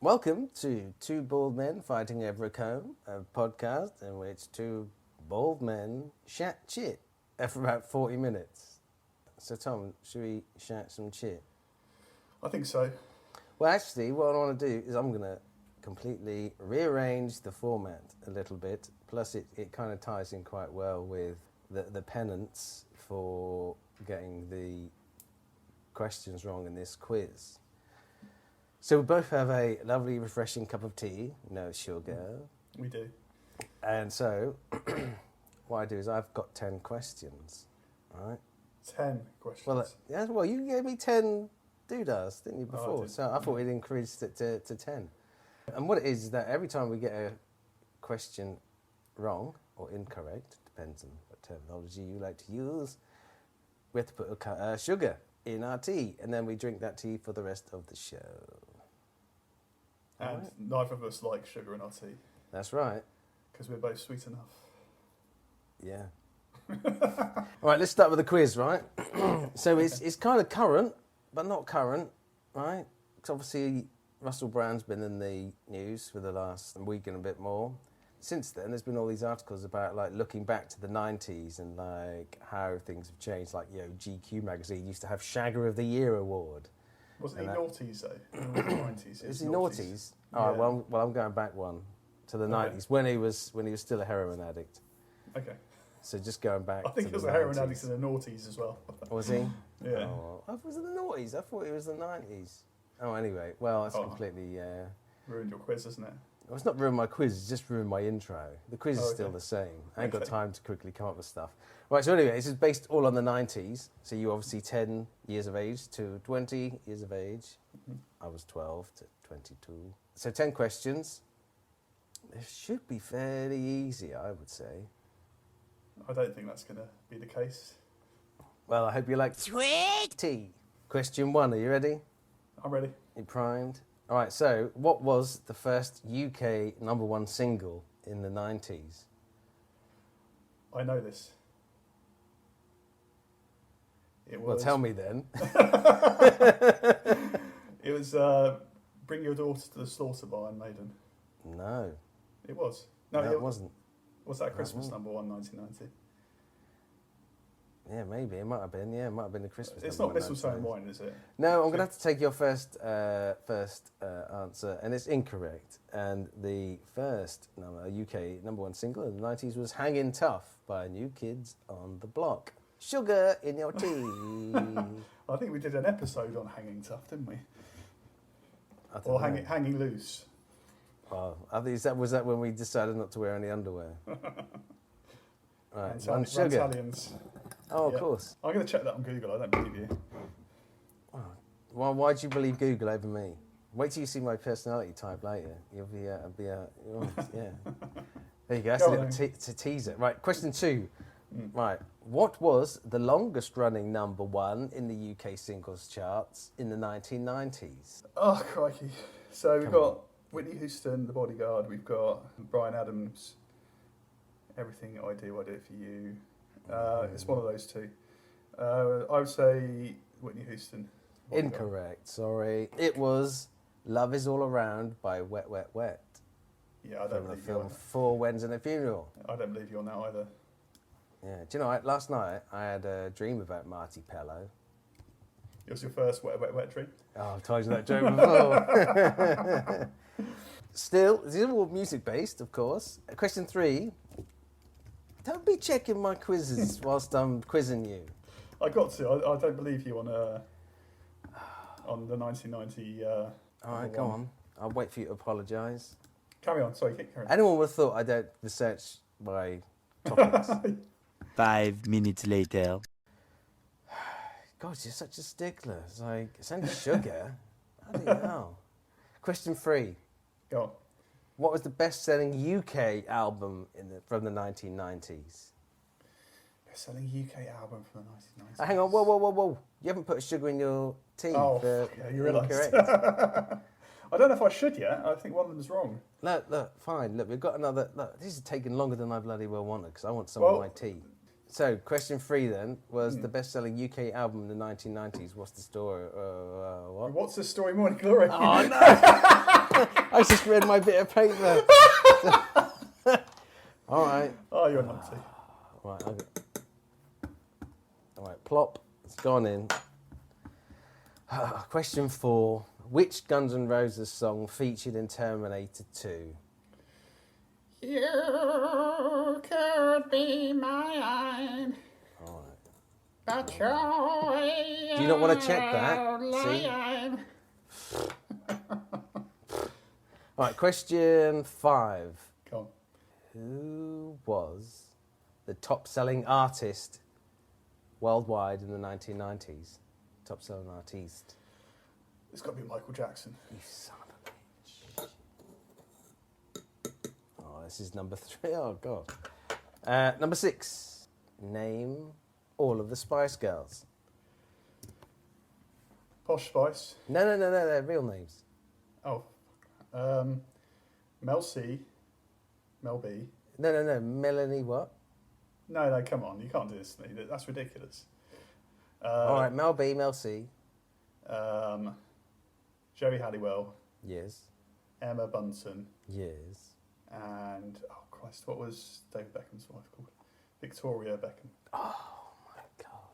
Welcome to Two Bald Men Fighting Over a Comb, a podcast in which two bald men Shatchit for about 40 minutes. So Tom, should we chat some chit? I think so. Well, actually, what I want to do is I'm going to completely rearrange the format a little bit. Plus, it kind of ties in quite well with the penance for getting the questions wrong in this quiz. So we both have a lovely, refreshing cup of tea, no sugar. We do. And so, what I do is I've got 10 questions, right? 10 questions. Well, you gave me 10 doodahs, didn't you, before? I did. So I thought we'd increased it to 10. And what it is that every time we get a question wrong or incorrect, depends on what terminology you like to use, we have to put sugar in our tea, and then we drink that tea for the rest of the show. And neither of us like sugar in our tea. That's right. Because we're both sweet enough. Yeah. All right, let's start with the quiz, right? So it's kind of current, but not current, right? Because obviously Russell Brand's been in the news for the last week and a bit more. Since then, there's been all these articles about like looking back to the 90s and like how things have changed. Like, you know, GQ magazine used to have Shagger of the Year award. Wasn't he noughties though? 90s. Is he noughties? All right. Well, I'm going back one to the 90s when he was still a heroin addict. Okay. So just going back. I think he was a heroin addict in the noughties as well. Was he? Yeah. Oh, was it the noughties? I thought it was the 90s. Oh, anyway. Well, that's completely ruined your quiz, isn't it? Well, it's not ruined my quiz, it's just ruined my intro. The quiz is still the same. I ain't got time to quickly come up with stuff. Right, so anyway, this is based all on the 90s. So you're obviously 10 years of age to 20 years of age. Mm-hmm. I was 12 to 22. So 10 questions. It should be fairly easy, I would say. I don't think that's going to be the case. Well, I hope you like sweet tea. Question 1, are you ready? I'm ready. You primed? All right, so what was the first UK #1 single in the 90s? I know this. It was... Well, tell me then. It was Bring Your Daughter to the Slaughter by Iron Maiden. No. It was? No, it wasn't. Was that Christmas #1, 1990? Yeah, maybe. It might have been. Yeah, it might have been the Christmas. It's not Mistletoe and Wine, is it? No, I'm going to have to take your first answer, and it's incorrect. And the first UK #1 single in the 90s was Hangin' Tough by New Kids on the Block. Sugar in your tea. I think we did an episode on Hanging Tough, didn't we? Or hanging Loose. Oh, I think was that when we decided not to wear any underwear? Right, one sugar. Italians. Oh, of course. I'm going to check that on Google. I don't believe you. Well, why do you believe Google over me? Wait till you see my personality type later. You'll be, yeah. There you go. That's a little teaser. Right, question 2. Right, what was the longest running #1 in the UK singles charts in the 1990s? Oh, crikey. So we've got Whitney Houston, The Bodyguard. We've got Bryan Adams, Everything I Do For You. It's one of those two. I would say Whitney Houston. Incorrect, sorry. It was Love Is All Around by Wet Wet Wet. Yeah, I don't believe you. From the film Four Weddings and a Funeral. I don't believe you on that either. Yeah, do you know, last night I had a dream about Marty Pellow. It was your first wet dream? Oh, I've told you that joke before. Still, this is all music-based, of course. Question 3. Don't be checking my quizzes whilst I'm quizzing you. I got to. I don't believe you on the 1990... all right, go on. I'll wait for you to apologise. Carry on. Sorry, keep carrying on. Anyone would have thought I don't research my topics. 5 minutes later. God, you're such a stickler. It's like, it's only sugar. How do you know? Question 3. Go on. What was the best-selling UK album from the 1990s? Best-selling UK album from the 1990s. Hang on, whoa. You haven't put sugar in your tea. Oh, yeah, you realised. I don't know if I should yet. I think one of them is wrong. Look, fine. Look, we've got another... Look, this is taking longer than I bloody well wanted, because I want some of my tea. So, question 3 then was the best-selling UK album in the 1990s. What's the story? What? What's the story, Morning Glory? Oh, no! I just read my bit of paper. All right. Oh, you're naughty. Right, okay. All right, plop. It's gone in. Question 4. Which Guns N' Roses song featured in Terminator 2? You could be mine. All right. But you're Do you not want to check that? See? All right, question 5. Come on. Who was the top-selling artist worldwide in the 1990s? Top-selling artist. It's got to be Michael Jackson. You son of a bitch. Oh, this is number 3. Oh, God. Number 6. Name all of the Spice Girls. Posh Spice. No, they're real names. Oh. Mel C. Mel B. No. Melanie what? No, come on. You can't do this to me. That's ridiculous. All right, Mel B, Mel C. Jerry Halliwell. Yes. Emma Bunton. Yes. And, oh Christ, what was David Beckham's wife called? Victoria Beckham. Oh, my God.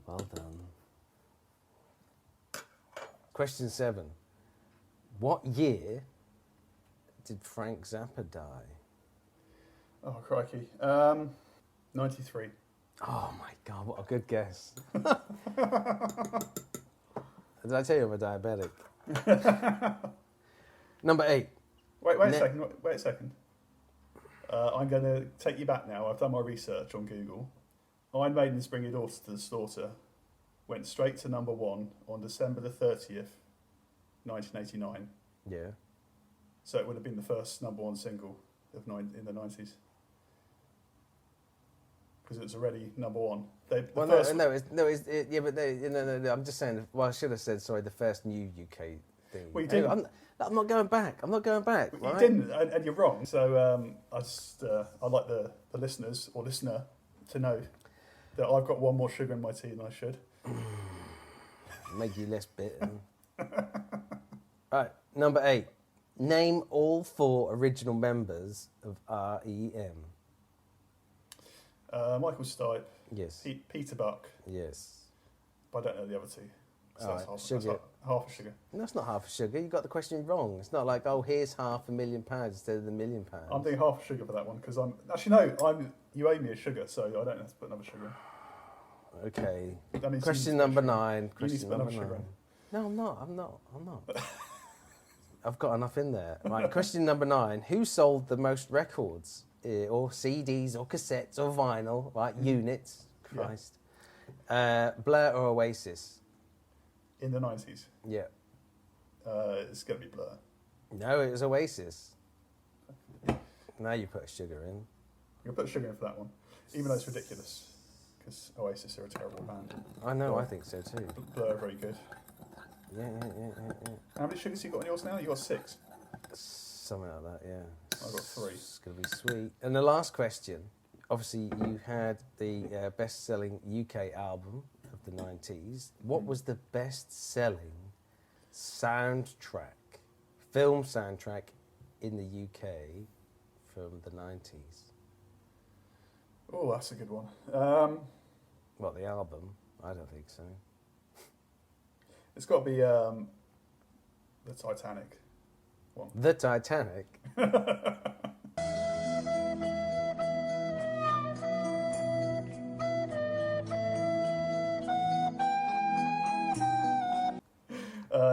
Well done. Question 7. What year did Frank Zappa die? Oh, crikey. 93. Oh, my God, what a good guess. Did I tell you I'm a diabetic? Number 8. Wait a second. I'm going to take you back now. I've done my research on Google. Iron Maiden's Bring Your Daughter to the Slaughter went straight to number 1 on December the 30th, 1989. Yeah. So it would have been the first number 1 single in the 90s. Because it was already number 1. No, I'm just saying. Well, I should have said the first new UK thing. Well, you didn't. I'm not going back. Right? You didn't, and you're wrong. So I'd like the listeners or listener to know that I've got one more sugar in my tea than I should. Make you less bitter. Right, number 8. Name all 4 original members of REM. Michael Stipe. Yes. Peter Buck. Yes. But I don't know the other 2. So All that's right, half a sugar. No, that's not half a sugar. You got the question wrong. It's not like, oh, here's £500,000 instead of the £1 million. I'm doing half a sugar for that one because you owe me a sugar, so I don't have to put another sugar. Okay. That means question number 9. You need to put another sugar in. No, I'm not. I've got enough in there. Right, question number 9. Who sold the most records, or CDs, or cassettes, or vinyl, right, units? Christ. Yeah. Blur or Oasis? In the 90s? Yeah. It's going to be Blur. No, it was Oasis. Now you put sugar in. You'll put sugar in for that one, even though it's ridiculous, because Oasis are a terrible band. I know, I think so too. Blur are very good. Yeah. How many sugars you got on yours now? You got 6? Something like that, yeah. I've got 3. It's going to be sweet. And the last question, obviously you had the best-selling UK album of the 90s. What was the best-selling film soundtrack in the UK from the 90s? Oh, that's a good one. What, the album? I don't think so. It's got to be the Titanic one. The Titanic?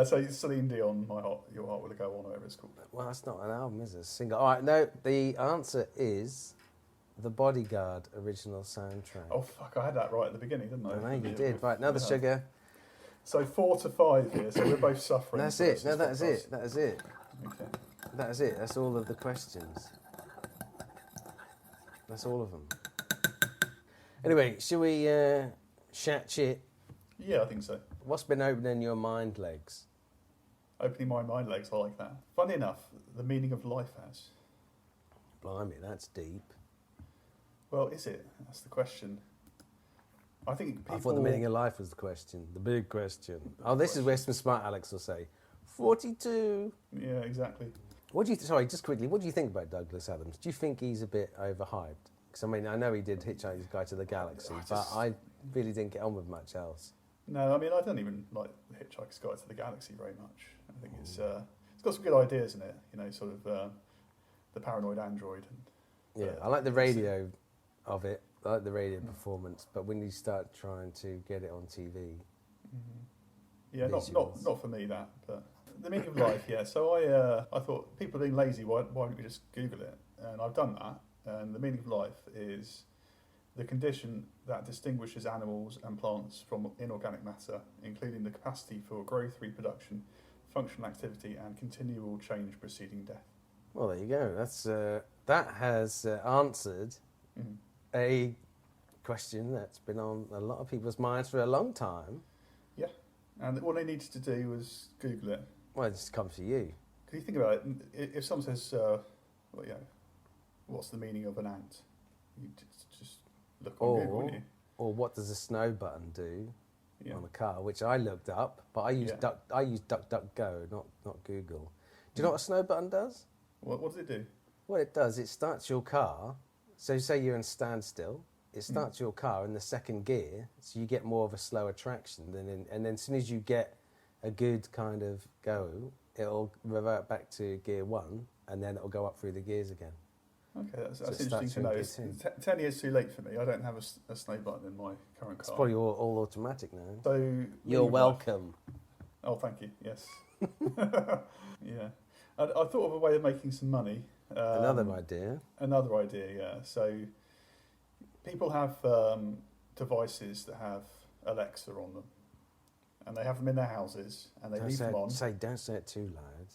So Celine Dion, Your Heart Will Go On, or whatever it's called. Well, that's not an album, is it? It's a single. All right, no, the answer is The Bodyguard original soundtrack. Oh, fuck, I had that right at the beginning, didn't I? I know you did. Right, another sugar. So 4-5 here, so we're both suffering. That's it. No, that is it. Okay. That is it. That's all of the questions. That's all of them. Anyway, shall we Shatchit? Yeah, I think so. What's been opening your mind legs? Opening my mind legs, I like that. Funny enough, the meaning of life has. Blimey, that's deep. Well, is it? That's the question. I think people... I thought the meaning of life was the question, the big question. Oh, this is where some smart Alex will say, 42. Yeah, exactly. Sorry, just quickly, what do you think about Douglas Adams? Do you think he's a bit overhyped? Because, I mean, I know he did Hitchhiker's Guide to the Galaxy, but I really didn't get on with much else. No, I mean, I don't even like the Hitchhiker's Guide to the Galaxy very much. I think it's got some good ideas in it, you know, sort of the paranoid android. And Yeah, I like the radio of it. I like the radio performance, but when you start trying to get it on TV... Yeah, not for me, that, but... The meaning of life, yeah. So I thought, people are being lazy, why don't we just Google it? And I've done that, and the meaning of life is the condition that distinguishes animals and plants from inorganic matter, including the capacity for growth, reproduction, functional activity, and continual change preceding death. Well, there you go. That has answered a question that's been on a lot of people's minds for a long time. Yeah, and all they needed to do was Google it. Well, it just comes to you. Because you think about it, if someone says, well, you know, what's the meaning of an ant? You just look on Google, wouldn't you? Or what does a snow button do on a car, which I looked up, but I use DuckDuckGo, not Google. Do you know what a snow button does? What does it do? What it does, it starts your car. So say you're in standstill, it starts your car in the second gear, so you get more of a slower traction. And then as soon as you get a good kind of go, it'll revert back to gear 1, and then it'll go up through the gears again. Okay, that's interesting to know. It's 10 years too late for me. I don't have a snow button in my current car. It's probably all automatic now. So you're welcome. Oh, thank you. Yes. Yeah. I thought of a way of making some money. Another idea, yeah. So people have devices that have Alexa on them, and they have them in their houses, and they leave them on. Don't say it too loud,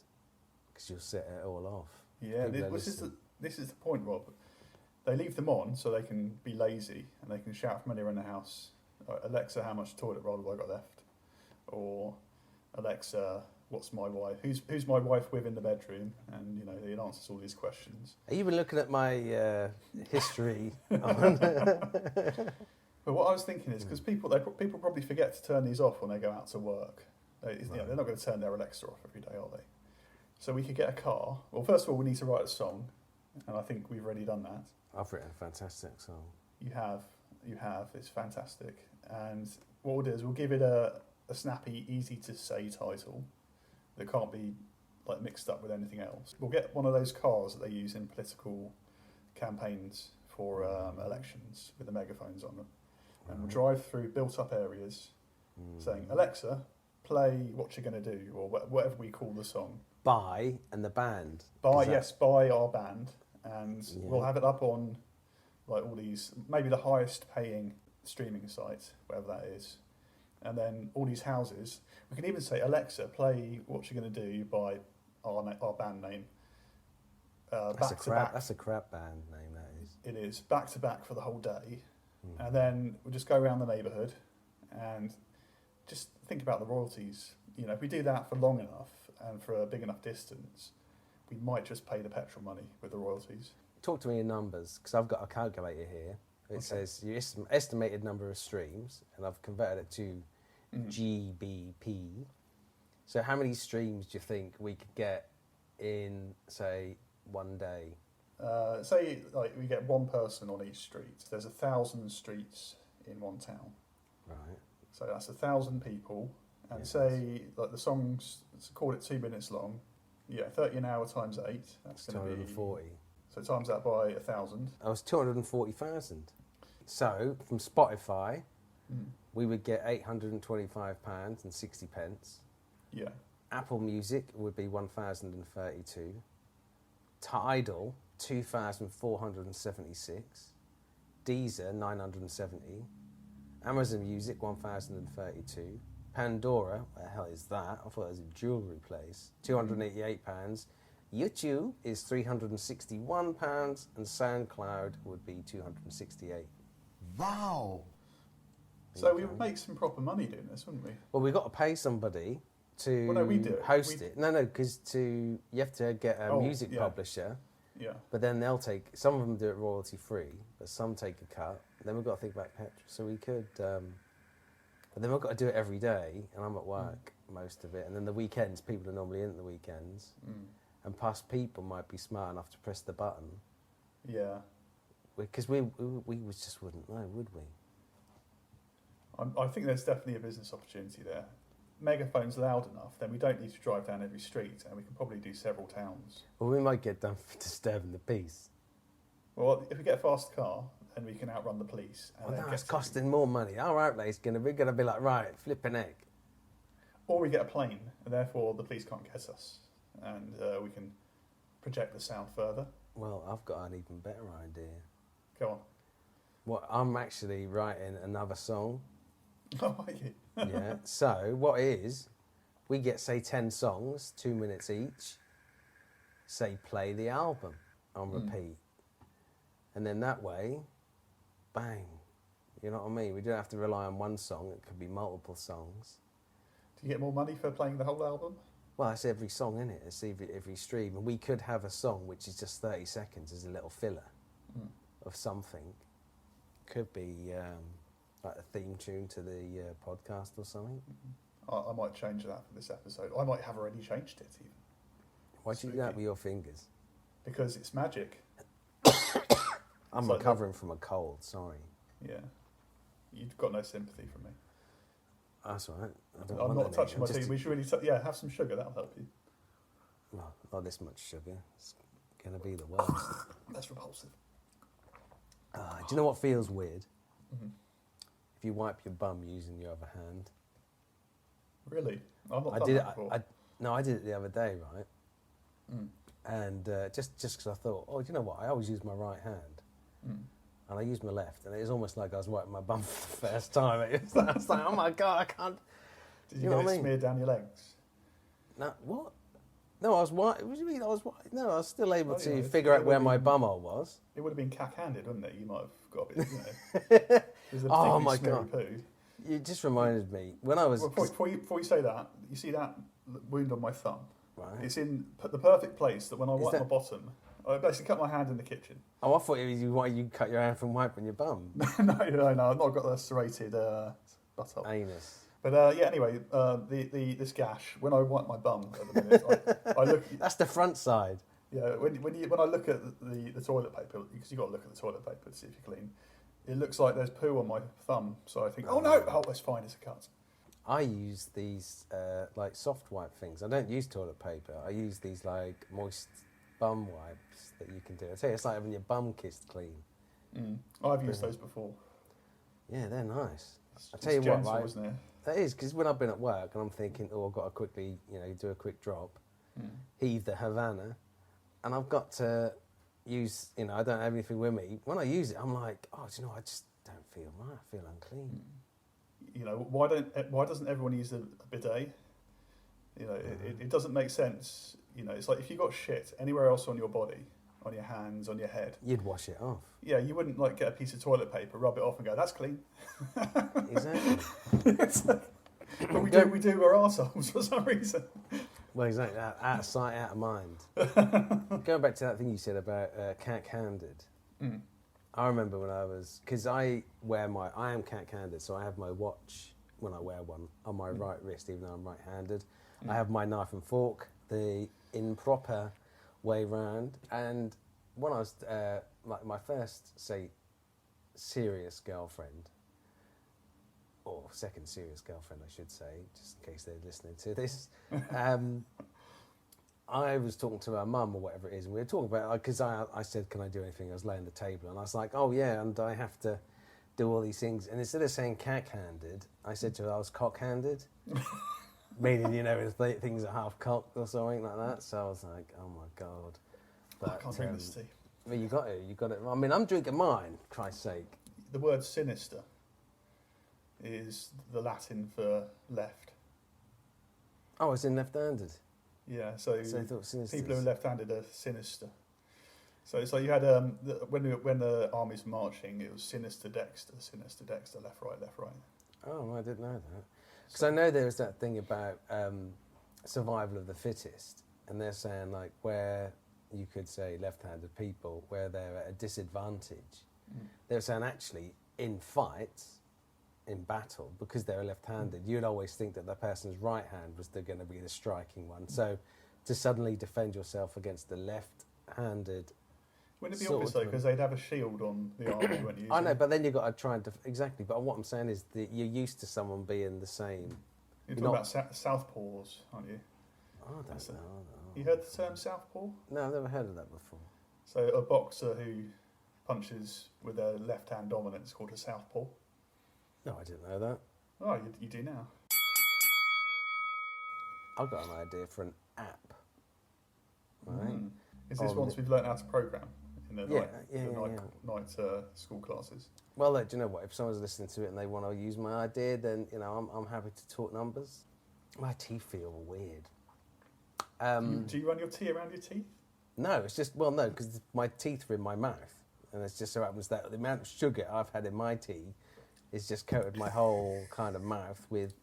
because you'll set it all off. Yeah, this is the point, Rob. They leave them on so they can be lazy, and they can shout from anywhere in the house, Alexa, how much toilet roll have I got left? Or Alexa, what's my wife? Who's my wife with in the bedroom? And you know, it answers all these questions. Are you even looking at my history? But what I was thinking is, because people probably forget to turn these off when they go out to work. You know, they're not going to turn their Alexa off every day, are they? So we could get a car. Well, first of all, we need to write a song, and I think we've already done that. I've written a fantastic song. You have. It's fantastic. And what we'll do is we'll give it a snappy, easy to say title that can't be like mixed up with anything else. We'll get one of those cars that they use in political campaigns for elections with the megaphones on them, and we'll drive through built-up areas saying, Alexa, play What You're Gonna Do, or whatever we call the song. By and the band. By our band, and we'll have it up on like all these, maybe the highest paying streaming site, whatever that is. And then all these houses, we can even say, Alexa, play What You're Gonna Do by our band name. That's a crap band name, that is. It is, back to back for the whole day. And then we'll just go around the neighbourhood and just think about the royalties. You know, if we do that for long enough and for a big enough distance, we might just pay the petrol money with the royalties. Talk to me in numbers, because I've got a calculator here. It says your estimated number of streams, and I've converted it to GBP. So how many streams do you think we could get in, say, one day? Say like we get one person on each street. There's 1,000 streets in one town. Right. So that's 1,000 people. And say like the song's, let's call it 2 minutes long. Yeah, 30 an hour times 8. That's going to be 240. So times that by 1,000. That was 240,000. So from Spotify, we would get £825.60. Yeah. Apple Music would be 1,032. Tidal, 2,476. Deezer, 970. Amazon Music, 1,032. Pandora, what the hell is that? I thought it was a jewellery place. £288. YouTube is £361, and SoundCloud would be £268. Wow! So we would make some proper money doing this, wouldn't we? Well, we've got to pay somebody to we do it. host it. No, because you have to get a music publisher Yeah. But then they'll take, some of them do it royalty free, but some take a cut. Then we've got to think about petrol. So we could, but then we've got to do it every day, and I'm at work most of it. And then the weekends, people are normally in at the weekends. And plus people might be smart enough to press the button. Yeah. Because we just wouldn't know, would we? I think there's definitely a business opportunity there. Megaphone's loud enough, then we don't need to drive down every street, and we can probably do several towns. Well, we might get done for disturbing the peace. Well, if we get a fast car, then we can outrun the police. And Well, then no, get it's costing more money. Our outlay's going to be like, right, flipping egg. Or we get a plane, and therefore the police can't get us, and we can project the sound further. Well, I've got an even better idea. Go on. What, I'm actually writing another song. Oh, are you? Yeah. So what it is, we get, say, 10 songs, 2 minutes each. Say, play the album on repeat. And then that way, bang. You know what I mean? We don't have to rely on one song. It could be multiple songs. Do you get more money for playing the whole album? Well, it's every song, in it? It's every stream. And we could have a song which is just 30 seconds as a little filler of something. Could be like a theme tune to the podcast or something. I might change that for this episode. I might have already changed it even. Why'd you do that with your fingers? Because it's magic. I'm like recovering from a cold, sorry. Yeah. You've got no sympathy from me. That's all right. I'm want not any. touching my Just teeth. We should really, have some sugar. That'll help you. Well, not this much sugar. It's going to be the worst. That's repulsive. Do you know what feels weird? If you wipe your bum using your other hand. Really? I've not I done did that it. before. No, I did it the other day, right? And just because I thought, do you know what? I always use my right hand, and I used my left, and it was almost like I was wiping my bum for the first time. I was like, oh my god, I can't. Did you get it smeared down your legs? No, what? No, I was white. What do you mean? I was white. No, I was still able to yeah, figure out it where would my be- bumhole was. It would have been cack-handed, wouldn't it? You might have got a bit, There's a Oh particularly my smeary God. poo. You just reminded me when I was. Well, before you say that, you see that wound on my thumb? Right. It's in the perfect place that when I wipe that- my bottom, I basically cut my hand in the kitchen. Oh, I thought it was why you cut your hand from wiping your bum. no, I've not got a serrated butthole. Anus. But anyway, this gash, when I wipe my bum at the minute, I look. That's the front side. Yeah, when I look at the toilet paper, because you've got to look at the toilet paper to see if you're clean, it looks like there's poo on my thumb. So I think, oh no, that's fine, it's a cut. I use these like soft wipe things. I don't use toilet paper. I use these like moist bum wipes that you can do. I tell you, it's like having your bum kissed clean. I've used those before. Yeah, they're nice. I It's tell you what, gentle, right? isn't it? That is, because when I've been at work and I'm thinking, I've got to quickly, do a quick drop, heave the Havana, and I've got to use, I don't have anything with me. When I use it, I'm like, I just don't feel right. I feel unclean. Why doesn't everyone use a bidet? It doesn't make sense. It's like if you got shit anywhere else on your body, on your hands, on your head, You'd wash it off. yeah, you wouldn't like get a piece of toilet paper, rub it off, and go, "That's clean." Exactly. But we do our arseholes for some reason. Well, exactly. Out of sight, out of mind. Going back to that thing you said about cack-handed. I remember when I was, because I am cack-handed, so I have my watch when I wear one on my right wrist, even though I'm right-handed. I have my knife and fork the improper way round. And when I was like my first, say, serious girlfriend, or second serious girlfriend, I should say, just in case they're listening to this. I was talking to her mum or whatever it is, and we were talking about, because I said, can I do anything? I was laying the table, and I was like, oh yeah, and I have to do all these things. And instead of saying cack-handed, I said to her I was cock-handed, meaning, things are half cocked or something like that. So I was like, oh my God. But, I can't drink this tea. Well, you got it. I mean, I'm drinking mine, Christ's sake. The word sinister is the Latin for left. Oh, it's in left-handed. Yeah, so I thought sinister. people who are left-handed are sinister. So it's like you had when the armies were marching, it was sinister, dexter, left, right. Oh, I didn't know that. Because I know there was that thing about survival of the fittest, and they're saying like where you could say, left-handed people where they're at a disadvantage. They were saying actually in fights, in battle, because they're left-handed, you'd always think that the person's right hand was going to be the striking one. So to suddenly defend yourself against the left-handed... Wouldn't it be obvious though, because they'd have a shield on the arm you weren't using? I know, but then you've got to try and... exactly, but what I'm saying is that you're used to someone being the same. You're talking about southpaws, aren't you? I don't know. You heard the term southpaw? No, I've never heard of that before. So a boxer who punches with their left hand dominant is called a southpaw. No, I didn't know that. Oh, you do now. I've got an idea for an app. Right? Is this once we've learnt how to program in the night school classes? Well, look, do you know what? If someone's listening to it and they want to use my idea, then I'm happy to talk numbers. My teeth feel weird. Do you run your tea around your teeth? No, it's just no, because my teeth are in my mouth, and it's just so happens that the amount of sugar I've had in my tea is just coated my whole kind of mouth with.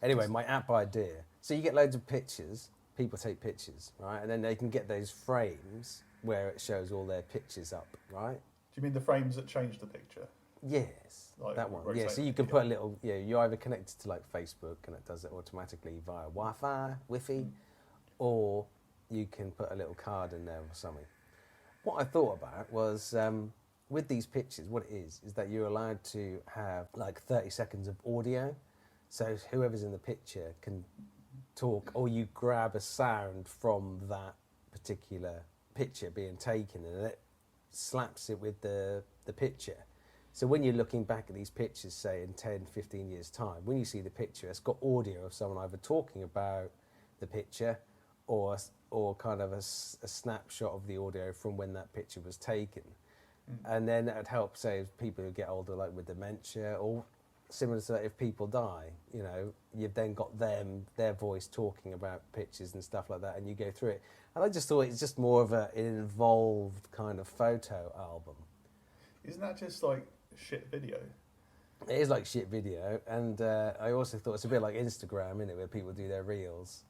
Anyway, my app idea. So you get loads of pictures. People take pictures, right, and then they can get those frames where it shows all their pictures up, right? Do you mean the frames that change the picture? Yes, like that one. Yeah, so you can put a little. Yeah, you're either connected to like Facebook and it does it automatically via Wi-Fi, or you can put a little card in there or something. What I thought about was with these pictures, what it is that you're allowed to have like 30 seconds of audio, so whoever's in the picture can talk, or you grab a sound from that particular picture being taken, and it slaps it with the picture. So when you're looking back at these pictures, say in 10, 15 years' time, when you see the picture, it's got audio of someone either talking about the picture or kind of a snapshot of the audio from when that picture was taken. And then that would help, say, people who get older, like with dementia, or similar to that, if people die, you've then got their voice talking about pictures and stuff like that, and you go through it. And I just thought it's just more of an involved kind of photo album. Isn't that just like shit video? It is like shit video, and I also thought it's a bit like Instagram, isn't it, where people do their reels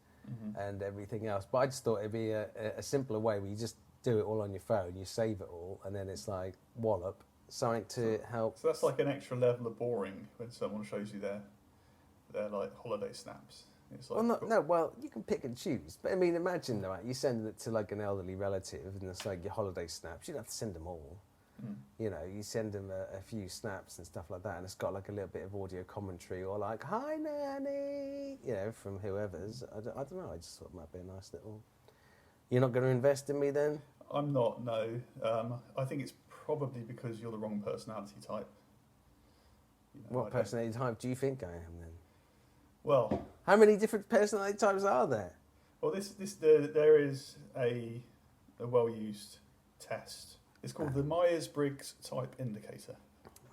and everything else. But I just thought it'd be a simpler way where you just do it all on your phone, you save it all, and then it's like wallop, something to help. So that's like an extra level of boring when someone shows you their like holiday snaps. It's like, well, you can pick and choose. But I mean, imagine though, you send it to like an elderly relative, and it's like your holiday snaps. You don't have to send them all. You send them a few snaps and stuff like that, and it's got like a little bit of audio commentary, or like, "Hi, Nanny," from whoever's. I don't know. I just thought it might be a nice little. You're not going to invest in me then? I'm not. No. I think it's probably because you're the wrong personality type. What personality type do you think I am then? Well, how many different personality types are there? Well, there is a well-used test. It's called the Myers-Briggs Type Indicator.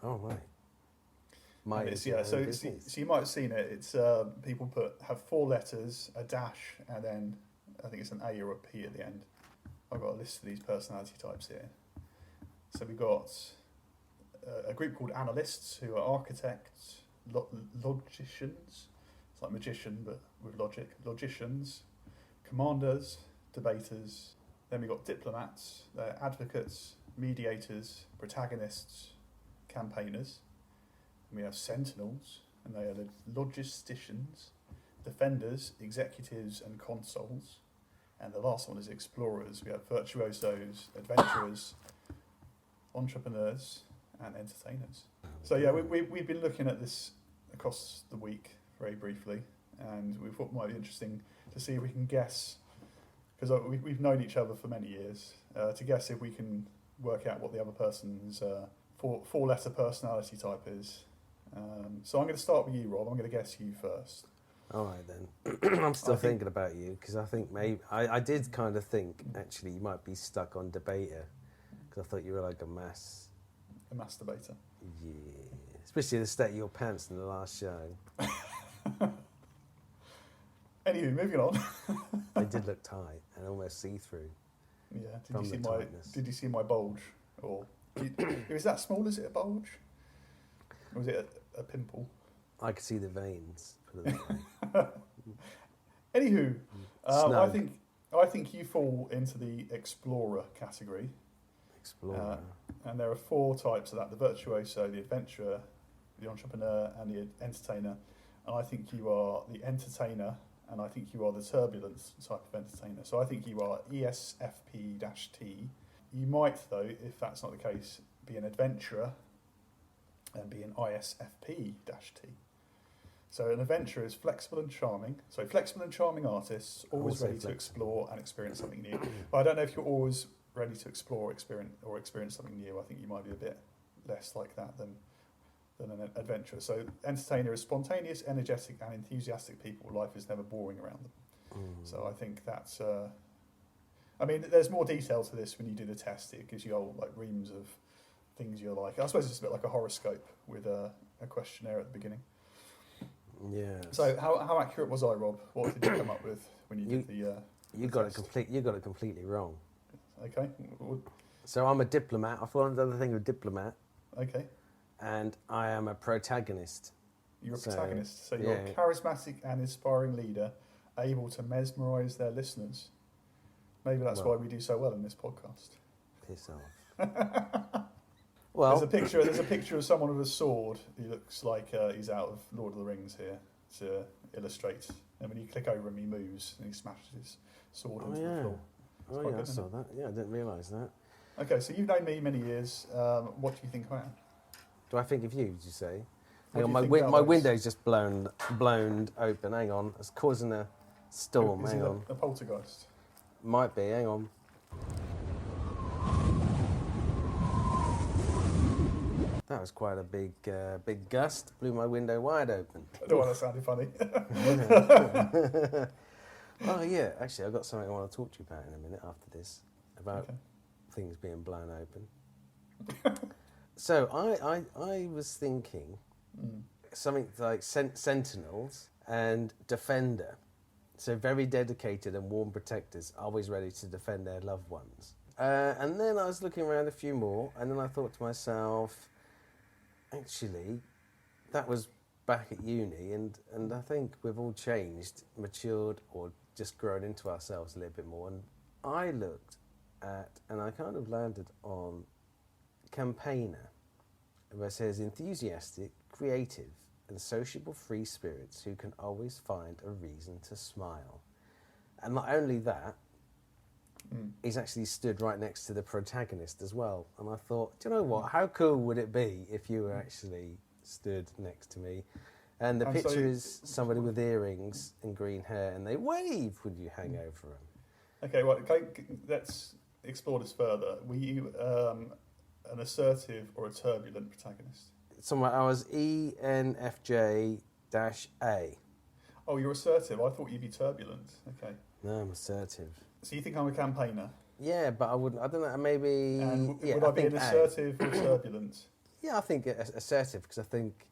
Oh, right. Myers. So you might have seen it. It's people have 4 letters, a dash, and then I think it's an A or a P at the end. I've got a list of these personality types here. So we've got a group called analysts, who are architects, logicians. It's like magician, but with logic. Logicians, commanders, debaters. Then we've got diplomats, they're advocates, mediators, protagonists, campaigners. And we have sentinels, and they are the logisticians, defenders, executives, and consuls. And the last one is explorers. We have virtuosos, adventurers, entrepreneurs, and entertainers. So yeah, we've been looking at this across the week very briefly, and we thought it might be interesting to see if we can guess, because we've known each other for many years, to guess if we can work out what the other person's 4-letter personality type is. So I'm going to start with you, Rob. I'm going to guess you first. All right then. I'm still thinking about you, because I think maybe I did kind of think actually you might be stuck on debater, because I thought you were like a masturbator. Yeah, especially the state of your pants in the last show. Anywho, moving on. They did look tight and almost see-through. Yeah. Did you see my bulge? Or is that small? Is it a bulge? Or was it a pimple? I could see the veins. Put it that way. Anywho, I think I think you fall into the explorer category. Explorer. And there are 4 types of that: the virtuoso, the adventurer, the entrepreneur, and the entertainer. And I think you are the entertainer, and I think you are the turbulent type of entertainer. So I think you are ESFP-T. You might, though, if that's not the case, be an adventurer and be an ISFP-T. So an adventurer is flexible and charming. So flexible and charming artists, always ready to explore and experience something new. But I don't know if you're always ready to explore, experience something new. I think you might be a bit less like that than an adventurer. So entertainer is spontaneous, energetic, and enthusiastic people. Life is never boring around them. So I think that's. I mean, there's more detail to this when you do the test. It gives you all like reams of things you're like. I suppose it's a bit like a horoscope with a questionnaire at the beginning. Yeah. So how accurate was I, Rob? What did you come up with when you did the? You got it completely wrong. Okay. So I'm a diplomat. I fall under the thing of diplomat. Okay. And I am a protagonist. You're a protagonist. So you're a charismatic and inspiring leader, able to mesmerise their listeners. Maybe that's why we do so well in this podcast. Piss off. Well, there's a picture of someone with a sword. He looks like he's out of Lord of the Rings here to illustrate. And when you click over him, he moves and he smashes his sword into the floor. Oh yeah, I saw that. Yeah, I didn't realise that. Okay, so you've known me many years. What do you think I am? Do I think of you? Did you say? Hang on, my window's just blown open. Hang on, it's causing a storm. Is hang it on. a poltergeist? Might be. Hang on. That was quite a big gust. Blew my window wide open. I don't want that sounded funny. Oh yeah, actually, I've got something I want to talk to you about in a minute after this about things being blown open. So I was thinking something like Sentinels and Defender. So very dedicated and warm protectors, always ready to defend their loved ones. And then I was looking around a few more, and then I thought to myself, actually, that was back at uni, and I think we've all changed, matured, or just grown into ourselves a little bit more. And I looked at, and I kind of landed on campaigner, where it says enthusiastic, creative, and sociable free spirits who can always find a reason to smile. And not only that, he's actually stood right next to the protagonist as well. And I thought, do you know what? How cool would it be if you were actually stood next to me? And the picture is somebody with earrings and green hair, and they wave when you hang over them. Okay, well, let's explore this further. Were you an assertive or a turbulent protagonist? Somewhere I was ENFJ-A. Oh, you're assertive. I thought you'd be turbulent. Okay. No, I'm assertive. So you think I'm a campaigner? Yeah, but I wouldn't. I don't know. Maybe. And yeah, would I be an assertive or turbulent? Yeah, I think assertive because I think,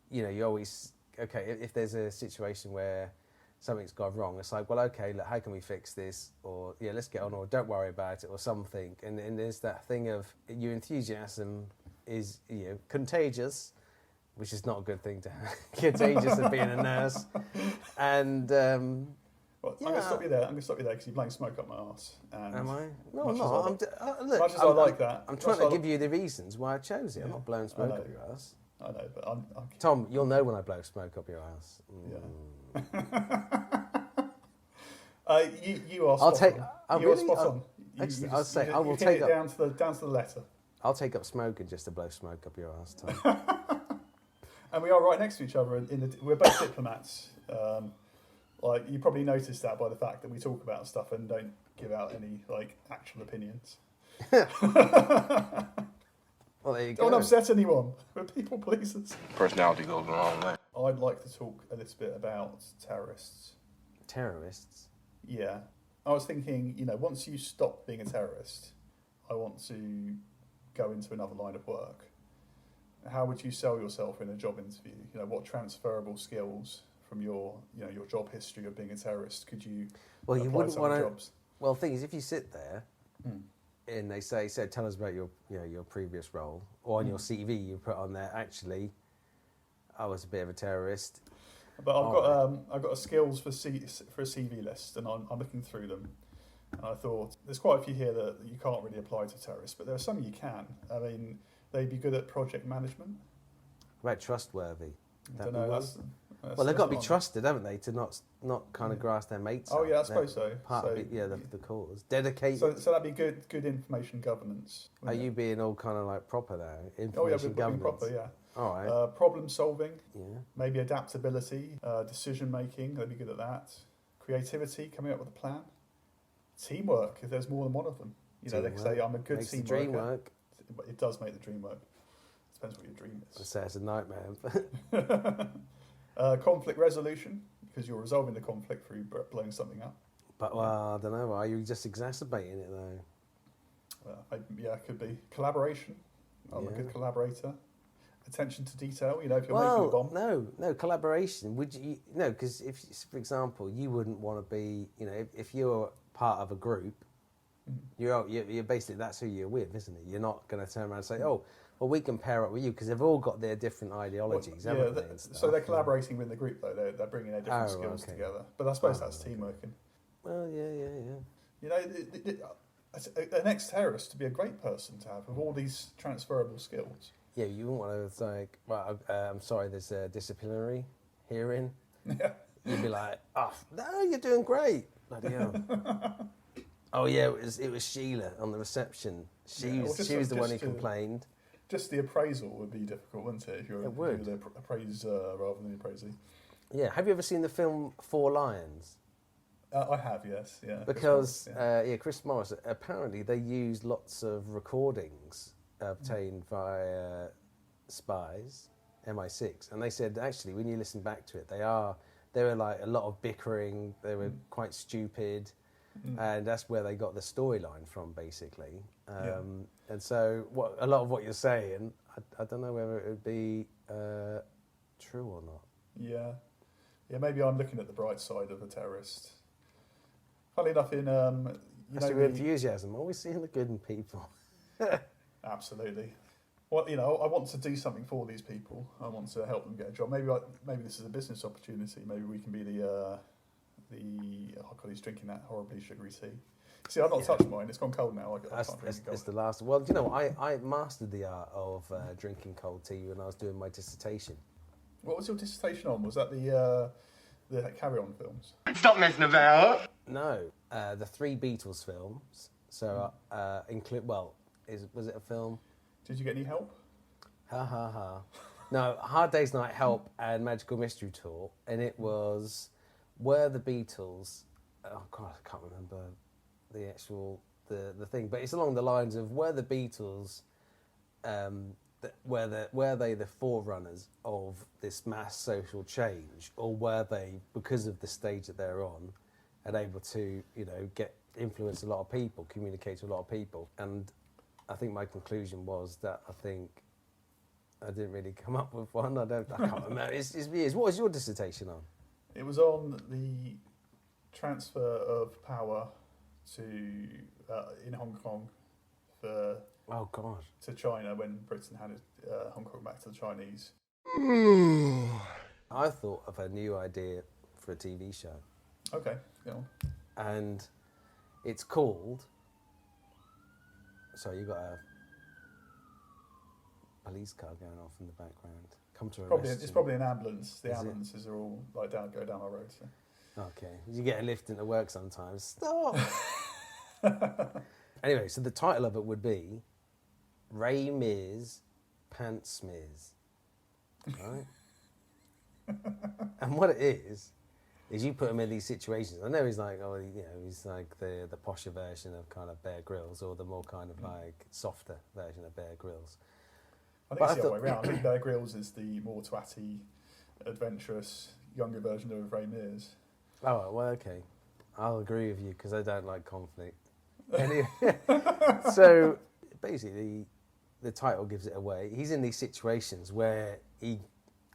you always if there's a situation where something's gone wrong, it's like, well, okay, look, how can we fix this? Or let's get on, or don't worry about it, or something. And there's that thing of your enthusiasm is contagious, which is not a good thing to have. Contagious of being a nurse, and. Well, I'm going to stop you there. Because you're blowing smoke up my arse. Am I? No, I'm not. Look, much as I like that. I'm trying to give you the reasons why I chose it. I'm not blowing smoke up your ass. I know, but I'm Tom, you'll know when I blow smoke up your ass. Yeah. You are spot on. You are spot on. I'll say I will take it down to the letter. I'll take up smoking just to blow smoke up your ass, Tom. And we are right next to each other. We're both diplomats. Like you probably noticed that by the fact that we talk about stuff and don't give out any actual opinions. Well, there you go. Don't upset anyone. We're people pleasers. Personality goes the wrong way. I'd like to talk a little bit about terrorists. Terrorists? Yeah. I was thinking, once you stop being a terrorist, I want to go into another line of work. How would you sell yourself in a job interview? What transferable skills from your job history of being a terrorist could you Well, you wouldn't want to. Jobs? Well, the thing is, if you sit there and they say, tell us about your previous role, or on your CV you put on there, actually, I was a bit of a terrorist. But I've got a skills for a CV list, and I'm looking through them. And I thought there's quite a few here that you can't really apply to terrorists, but there are some you can. I mean, they'd be good at project management. Right, trustworthy. I don't know. Well, they've got to be trusted, haven't they, to not kind of grass their mates. Oh yeah, I suppose so. Part of it, the cause. Dedicated. So that'd be good information governance. Are you being all kind of like proper there? Oh yeah, we're being proper, yeah. All right. Problem solving. Yeah. Maybe adaptability, decision making. They'd be good at that. Creativity, coming up with a plan. Teamwork, if there's more than one of them. You know, they can say, I'm a good team worker. Dream work. It does make the dream work. Depends what your dream is. I say it's a nightmare. Conflict resolution, because you're resolving the conflict through blowing something up. But, well, I don't know. Are you just exacerbating it, though? Yeah, it could be. Collaboration. I'm a good collaborator. Attention to detail, you know, if you're making a bomb. No, collaboration. Would you, no, because if, for example, you wouldn't want to be, you know, if you're part of a group, you're basically, that's who you're with, isn't it? You're not going to turn around and say, oh, well, we can pair up with you, because they've all got their different ideologies, haven't they? So they're collaborating with the group, though. They're bringing their different skills together. But I suppose that's teamworking. Well, yeah. You know, an ex-terrorist to be a great person to have with all these transferable skills. Yeah, you wouldn't want to, like, well, I'm sorry, there's a disciplinary hearing. Yeah. You'd be like, oh, no, you're doing great. Bloody hell. Oh, yeah, it was Sheila on the reception. She was the one who complained. Just the appraisal would be difficult, wouldn't it, if you're the appraiser rather than the appraisee? Yeah, have you ever seen the film Four Lions? I have, yes. Yeah. Because, Chris Morris, apparently they used lots of recordings obtained via spies, MI6, and they said actually when you listen back to it, there were like a lot of bickering, they were quite stupid, and that's where they got the storyline from, basically. And so a lot of what you're saying, I don't know whether it would be true or not. Yeah, maybe I'm looking at the bright side of a terrorist. Funny enough, in that's your enthusiasm, always seeing the good in people. Absolutely. Well, you know, I want to do something for these people. I want to help them get a job. Maybe this is a business opportunity. Maybe we can be oh God, he's drinking that horribly sugary tea. See, I've not touched mine. It's gone cold now. It's the last. Well, you know, I mastered the art of drinking cold tea when I was doing my dissertation. What was your dissertation on? Was that the Carry On films? Stop messing about. No, the 3 Beatles films. So was it a film? Did you get any help? Ha. No, Hard Day's Night Help and Magical Mystery Tour, and it was Were the Beatles. Oh God, I can't remember the actual the thing, but it's along the lines of were the Beatles, were they the forerunners of this mass social change, or were they, because of the stage that they're on, and able to, you know, influence a lot of people, communicate to a lot of people? And I think my conclusion was that I think I didn't really come up with one. I can't remember. It's years. What was your dissertation on? It was on the transfer of power to in Hong Kong to China when Britain handed Hong Kong back to the Chinese. I thought of a new idea for a TV show. Okay, go on. And it's called. Sorry, you got a police car going off in the background. Come to arrest. It's probably an ambulance. The ambulances are all go down our road. So. Okay, you get a lift into work sometimes. Stop. Anyway, so the title of it would be Ray Mears Pants Smears, right? And what it is you put him in these situations. I know he's like, he's like the posher version of kind of Bear Grylls, or the more kind of like softer version of Bear Grylls. I think it's the other way around. I think Bear Grylls is the more twatty, adventurous, younger version of Ray Mears. Oh, well, okay. I'll agree with you because I don't like conflict. Anyway, so basically the title gives it away. He's in these situations where he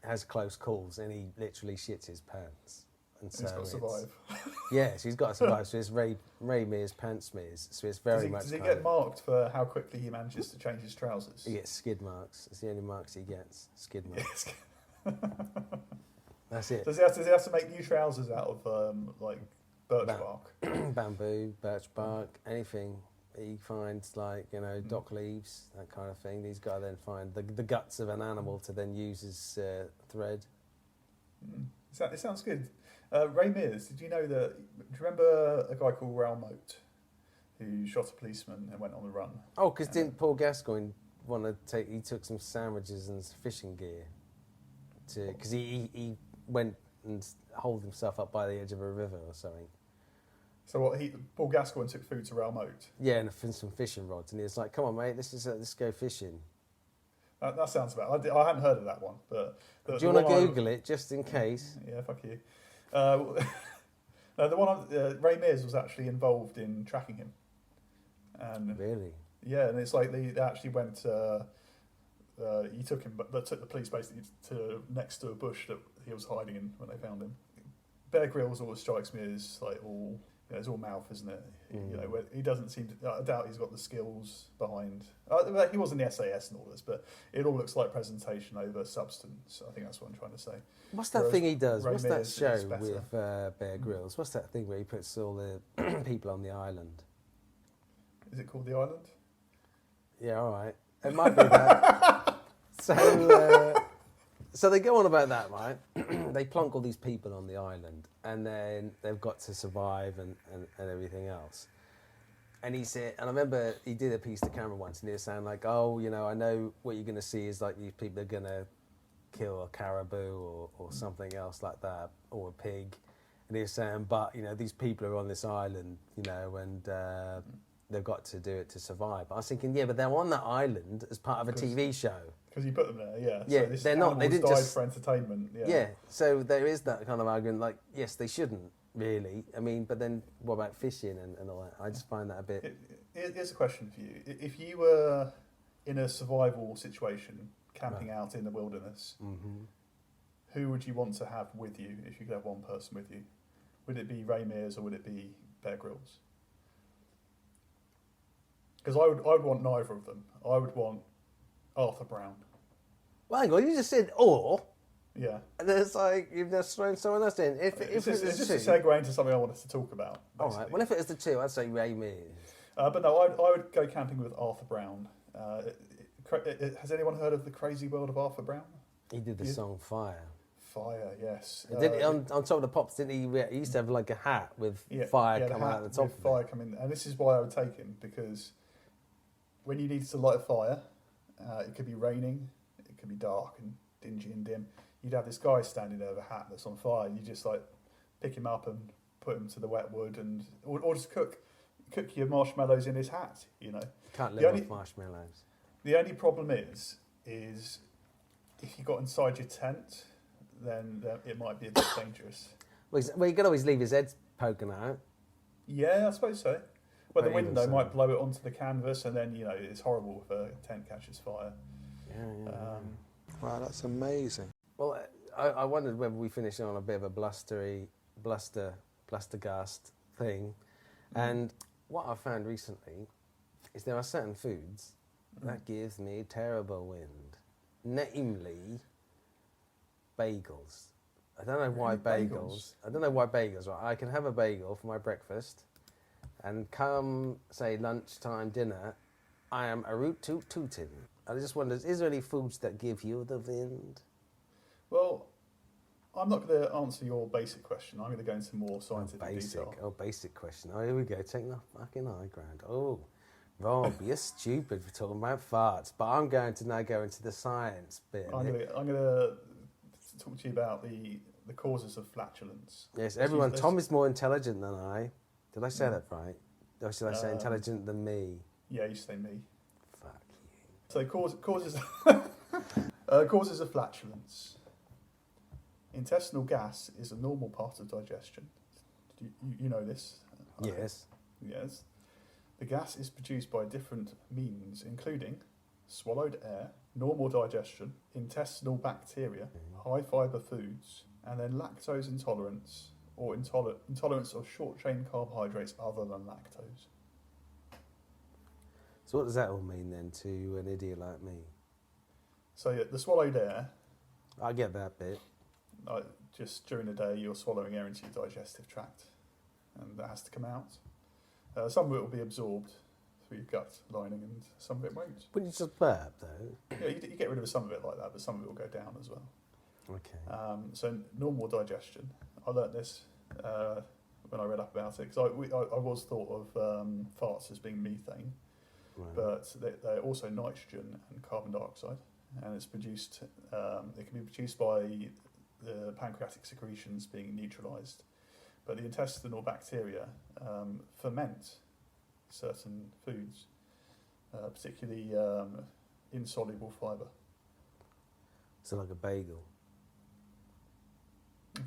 has close calls and he literally shits his pants. And so he's got to survive. Yeah, so he's got to survive. So it's Ray Mears Pants Smears. So it's very much. Does he get marked for how quickly he manages to change his trousers? He gets skid marks. It's the only marks he gets. Skid marks. That's it. Does he have to make new trousers out of like birch bark? Bamboo, birch bark, anything he finds, like, you know, dock leaves, that kind of thing. He's got to then find the guts of an animal to then use as thread. It sounds good. Ray Mears, did you know that? Do you remember a guy called Raoul Moat who shot a policeman and went on the run? Oh, because didn't Paul Gascoigne want to take? He took some sandwiches and fishing gear because he went and holed himself up by the edge of a river or something. So Paul Gascoigne took food to Raoul Moat? Yeah, and some fishing rods, and he was like, "Come on, mate, let's go fishing." That sounds about. I hadn't heard of that one, but do you want to Google it just in case? Yeah, fuck you. No, the one Ray Mears was actually involved in tracking him. And really? Yeah, and it's like they actually went. He took him, but they took the police basically to next to a bush that he was hiding in when they found him. Bear Grylls always strikes me as like all. It's all mouth, isn't it? You know, he doesn't seem to. I doubt he's got the skills behind. He was in the SAS and all this, but it all looks like presentation over substance. I think that's what I'm trying to say. What's that thing he does? Ray What's that Mears show is better. with Bear Grylls? What's that thing where he puts all the people on the island? Is it called The Island? Yeah, all right. It might be that. So they go on about that, right? They plonk all these people on the island, and then they've got to survive and everything else. And he said, and I remember he did a piece to camera once, and he was saying like, "Oh, you know, I know what you're going to see is like these people are going to kill a caribou or something else like that, or a pig." And he was saying, "But you know, these people are on this island, you know, and they've got to do it to survive." But I was thinking, yeah, but they're on that island as part of a TV show. Because you put them there, yeah. Yeah, so this they're not. They didn't died just for entertainment. Yeah. Yeah. So there is that kind of argument. Like, yes, they shouldn't really. I mean, but then what about fishing and all that? I just find that a bit. Here's a question for you: if you were in a survival situation, camping out in the wilderness, who would you want to have with you if you could have one person with you? Would it be Ray Mears or would it be Bear Grylls? Because I would want neither of them. I would want Arthur Brown. Well, hang on, you just said or. Yeah. And then it's like you've just thrown someone else in. If It's it was just two, a segue into something I wanted to talk about. all right. Well, if it was the two, I'd say Ray Mears. But no, I would go camping with Arthur Brown. Has anyone heard of The Crazy World of Arthur Brown? He did the song Fire. Fire, yes. On top of the pops, didn't he? He used to have like a hat with fire coming out of the top with of fire it. coming, and this is why I would take him, because when you need to light a fire, it could be raining, it could be dark and dingy and dim. You'd have this guy standing there with a hat that's on fire. You just like pick him up and put him to the wet wood, and or just cook your marshmallows in his hat. You know, Can't live off marshmallows. The only problem is if you got inside your tent, then it might be a bit dangerous. Well, you can always leave his head poking out. Yeah, I suppose so. But the But even window so. might blow it onto the canvas, and then, you know, it's horrible if a tent catches fire. Yeah. Wow, that's amazing. Well, I wondered whether we finish on a bit of a blustergast thing. And what I found recently is there are certain foods that gives me terrible wind. Namely, bagels. I don't know why bagels. I don't know why bagels. Right? I can have a bagel for my breakfast, and come, say, lunchtime, dinner, I am a root toot tootin'. I just wonder, is there any foods that give you the wind? Well, I'm not going to answer your basic question. I'm going to go into more scientific detail. Basic question. Oh, here we go. Take the fucking high ground. Oh, Rob, you're stupid for talking about farts, but I'm going to now go into the science bit. I'm going to talk to you about the causes of flatulence. Yes, everyone. Tom is more intelligent than I. Did I say that right? Or should I say intelligent than me? Yeah, you say me. Fuck you. So causes causes of flatulence. Intestinal gas is a normal part of digestion. You know this? Yes. Yes. The gas is produced by different means, including swallowed air, normal digestion, intestinal bacteria, high fibre foods, and then lactose intolerance or intolerance of short-chain carbohydrates other than lactose. So what does that all mean then to an idiot like me? So yeah, the swallowed air, I get that bit. just during the day you're swallowing air into your digestive tract, and that has to come out. Some of it will be absorbed through your gut lining, and some of it won't. But you just burp though. Yeah, you get rid of some of it like that, but some of it will go down as well. Okay. So normal digestion. I learnt this when I read up about it, because I was thought of farts as being methane, Right. but they're also nitrogen and carbon dioxide, and it's produced. It can be produced by the pancreatic secretions being neutralised, but the intestinal bacteria ferment certain foods, particularly insoluble fibre. So like a bagel.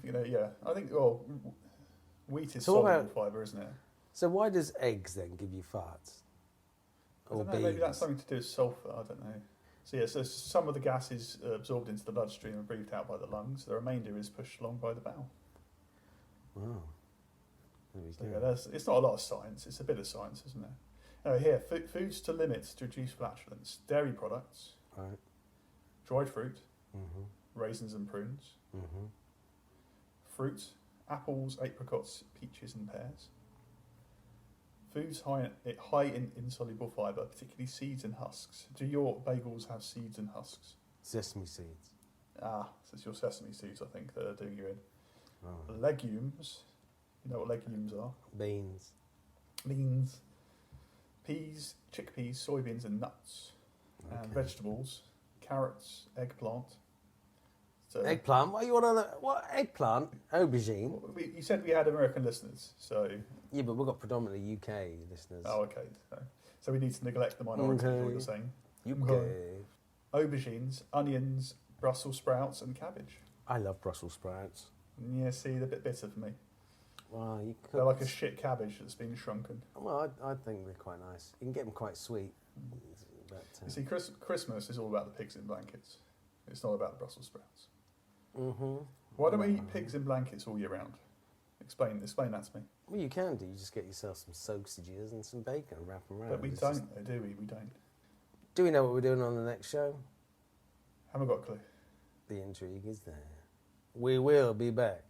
Yeah. I think wheat is So what soluble about- fibre, isn't it? So why does eggs then give you farts? I don't know, maybe that's something to do with sulphur, I don't know. So some of the gas is absorbed into the bloodstream and breathed out by the lungs. The remainder is pushed along by the bowel. Wow. There we So go. it's not a lot of science, it's a bit of science, isn't it? Here, foods to limit to reduce flatulence. Dairy products, Right. dried fruit, Mhm. raisins and prunes, Mhm. fruit, apples, apricots, peaches and pears. Foods high in insoluble fibre, particularly seeds and husks. Do your bagels have seeds and husks? Sesame seeds. So it's your sesame seeds, I think, that are doing you in. Oh. Legumes. You know what legumes are? Beans. Beans, peas, chickpeas, soybeans and nuts. And Okay. vegetables, carrots, eggplant. So Eggplant? What you want on what eggplant? Aubergine. you said we had American listeners, so... Yeah, but we've got predominantly UK listeners. Oh, okay. So we need to neglect the minorities, is what Okay. you're saying. UK. Aubergines, onions, Brussels sprouts and cabbage. I love Brussels sprouts. Yeah, see, they're a bit bitter for me. Well, you could. They're like a shit cabbage that's been shrunken. Well, I think they're quite nice. You can get them quite sweet. But, You see, Christmas is all about the pigs in blankets. It's not about the Brussels sprouts. Why don't we eat pigs in blankets all year round? Explain that to me. Well, you can do. You just get yourself some sausages and some bacon and wrap them around. But we It's don't, just- though, do we? We don't. Do we know what we're doing on the next show? Haven't got a clue. The intrigue is there. We will be back.